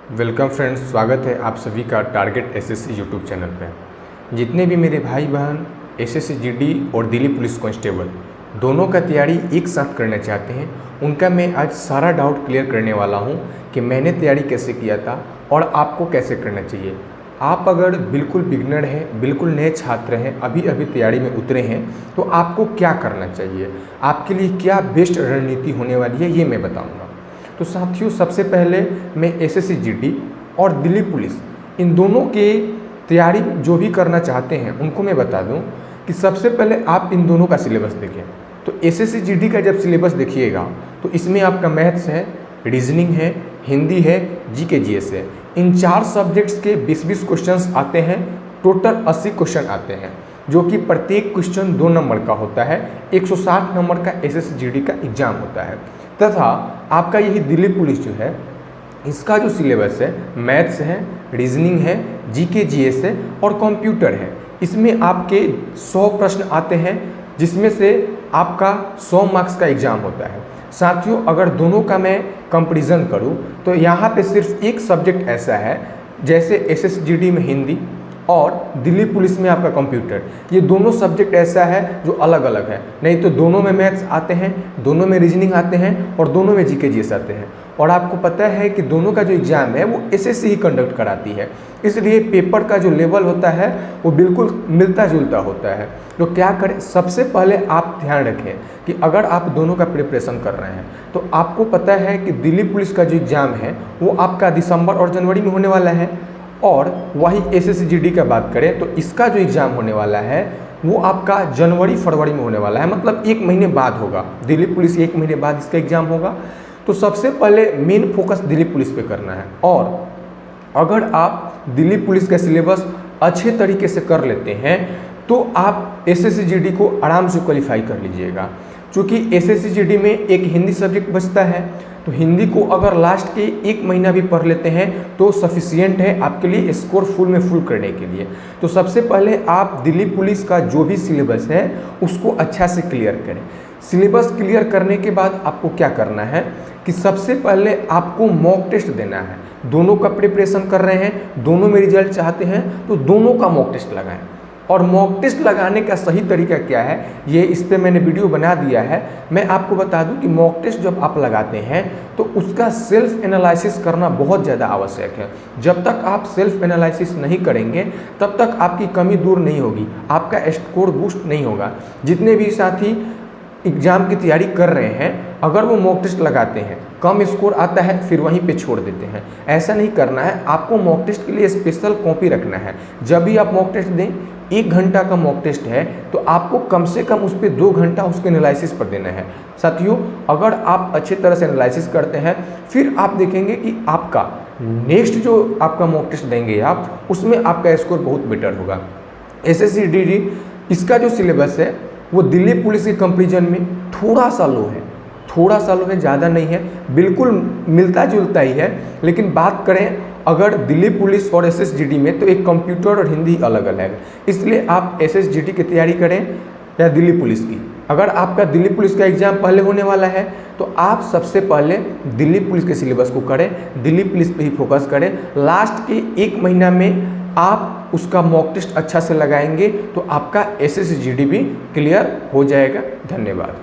Welcome friends, स्वागत है आप सभी का टारगेट एसएससी यूट्यूब चैनल पे। जितने भी मेरे भाई बहन एसएससी जीडी और दिल्ली पुलिस कांस्टेबल दोनों का तैयारी एक साथ करना चाहते हैं, उनका मैं आज सारा डाउट क्लियर करने वाला हूं कि मैंने तैयारी कैसे किया था और आपको कैसे करना चाहिए। आप अगर बिल्कुल बिगनर हैं, बिल्कुल नए छात्र हैं, अभी अभी तैयारी में उतरे हैं, तो आपको क्या करना चाहिए, आपके लिए क्या बेस्ट रणनीति होने वाली है, ये मैं बताऊँगा। तो साथियों, सबसे पहले मैं एसएससी जीडी और दिल्ली पुलिस इन दोनों के तैयारी जो भी करना चाहते हैं उनको मैं बता दूं कि सबसे पहले आप इन दोनों का सिलेबस देखें। तो एसएससी जीडी का जब सिलेबस देखिएगा तो इसमें आपका मैथ्स है, रीजनिंग है, हिंदी है, जीके जीएस है। इन 4 सब्जेक्ट्स के 20-20 क्वेश्चंस आते हैं, टोटल 80 क्वेश्चन आते हैं, जो कि प्रत्येक क्वेश्चन 2 नंबर का होता है। 160 नंबर का एसएससी जीडी का एग्जाम होता है। तथा आपका यही दिल्ली पुलिस जो है, इसका जो सिलेबस है मैथ्स है, रीजनिंग है, जीके जीएस है और कंप्यूटर है। इसमें आपके 100 प्रश्न आते हैं, जिसमें से आपका 100 मार्क्स का एग्जाम होता है। साथियों, अगर दोनों का मैं कंपैरिजन करूं तो यहाँ पे सिर्फ एक सब्जेक्ट ऐसा है, जैसे एसएससी जीडी में हिंदी और दिल्ली पुलिस में आपका कंप्यूटर, ये दोनों सब्जेक्ट ऐसा है जो अलग अलग है। नहीं तो दोनों में मैथ्स आते हैं, दोनों में रीजनिंग आते हैं और दोनों में जीके जीएस आते हैं। और आपको पता है कि दोनों का जो एग्ज़ाम है वो एसएससी ही कंडक्ट कराती है, इसलिए पेपर का जो लेवल होता है वो बिल्कुल मिलता जुलता होता है। तो क्या करें, सबसे पहले आप ध्यान रखें कि अगर आप दोनों का प्रिपरेशन कर रहे हैं तो आपको पता है कि दिल्ली पुलिस का जो एग्ज़ाम है वो आपका दिसंबर और जनवरी में होने वाला है, और वही एसएससी जीडी का बात करें तो इसका जो एग्ज़ाम होने वाला है वो आपका जनवरी फरवरी में होने वाला है, मतलब 1 महीने बाद होगा। दिल्ली पुलिस 1 महीने बाद इसका एग्ज़ाम होगा। तो सबसे पहले मेन फोकस दिल्ली पुलिस पे करना है। और अगर आप दिल्ली पुलिस का सिलेबस अच्छे तरीके से कर लेते हैं तो आप एसएससी जीडी को आराम से क्वालिफाई कर लीजिएगा। क्योंकि एसएससी जीडी में एक हिंदी सब्जेक्ट बचता है, तो हिंदी को अगर लास्ट के 1 महीना भी पढ़ लेते हैं तो सफिशियंट है आपके लिए स्कोर फुल में फुल करने के लिए। तो सबसे पहले आप दिल्ली पुलिस का जो भी सिलेबस है उसको अच्छा से क्लियर करें। सिलेबस क्लियर करने के बाद आपको क्या करना है कि सबसे पहले आपको मॉक टेस्ट देना है। दोनों का प्रिपरेशन कर रहे हैं, दोनों में रिजल्ट चाहते हैं, तो दोनों का मॉक टेस्ट लगाएं। और मॉक टेस्ट लगाने का सही तरीका क्या है, ये इस पर मैंने वीडियो बना दिया है। मैं आपको बता दूं कि मॉक टेस्ट जब आप लगाते हैं तो उसका सेल्फ एनालिसिस करना बहुत ज़्यादा आवश्यक है। जब तक आप सेल्फ एनालिसिस नहीं करेंगे तब तक आपकी कमी दूर नहीं होगी, आपका स्कोर बूस्ट नहीं होगा। जितने भी साथी एग्ज़ाम की तैयारी कर रहे हैं, अगर वो मॉक टेस्ट लगाते हैं, कम स्कोर आता है, फिर वहीं पे छोड़ देते हैं। ऐसा नहीं करना है, आपको मॉक टेस्ट के लिए स्पेशल कॉपी रखना है। जब भी आप मॉक टेस्ट दें, 1 घंटा का मॉक टेस्ट है तो आपको कम से कम उस पर 2 घंटा उसके एनालिसिस पर देना है। साथियों, अगर आप अच्छे तरह से एनालिसिस करते हैं फिर आप देखेंगे कि आपका नेक्स्ट जो आपका मॉक टेस्ट देंगे आप, उसमें आपका स्कोर बहुत बेटर होगा। एसएससी जीडी इसका जो सिलेबस है वो दिल्ली पुलिस के कंपेरिजन में थोड़ा सा लो है, ज़्यादा नहीं है, बिल्कुल मिलता जुलता ही है। लेकिन बात करें अगर दिल्ली पुलिस और एसएससी जीडी में, तो एक कंप्यूटर और हिंदी अलग अलग है। इसलिए आप एसएससी जीडी की तैयारी करें या दिल्ली पुलिस की। अगर आपका दिल्ली पुलिस का एग्ज़ाम पहले होने वाला है तो आप सबसे पहले दिल्ली पुलिस के सिलेबस को करें, दिल्ली पुलिस पे ही फोकस करें। लास्ट के 1 महीना में आप उसका मॉक टेस्ट अच्छा से लगाएंगे तो आपका एसएससी जीडी भी क्लियर हो जाएगा। धन्यवाद।